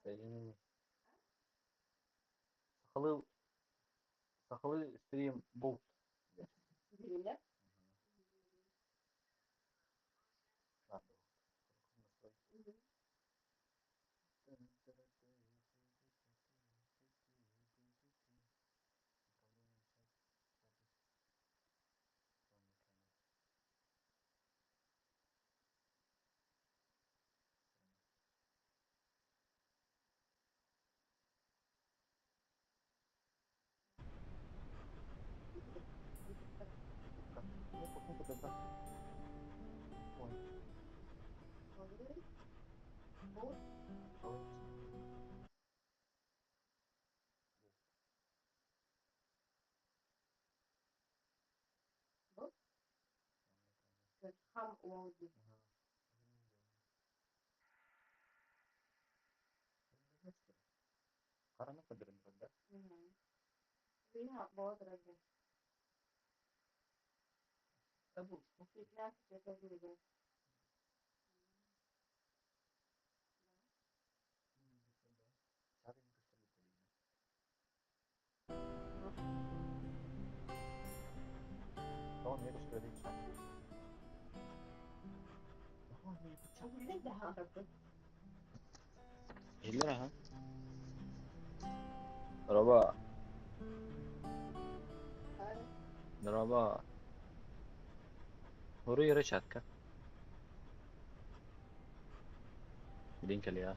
Senin sakalı sakalı stream bolt. Birbirine. Both. Both. Ham oldu. Karena kedengeran rendah. Ini hak bawa terus. Abu, Fitnah kita juga. cari yang kesel itu. Oh, ini harus dari sana. Oh, ini pecah. Ini dah apa? Gila, ha? Berapa? Berapa? Baru ya chat ka? Din kali ya.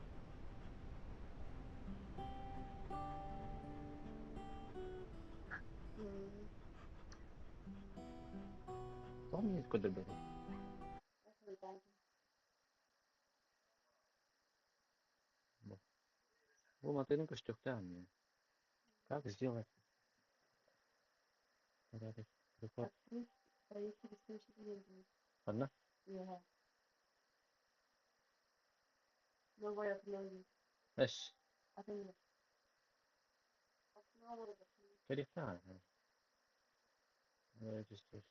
Tom ini kode baru. هو معطينك استخدام يعني как сделать порядок рекорд ладно ايش كيف فعلا register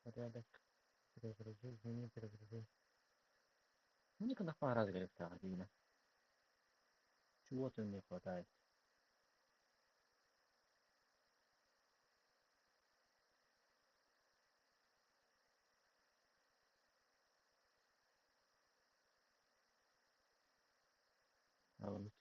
порядок перегрузить мне когда пора говорит Алина чего-то мне хватает а вот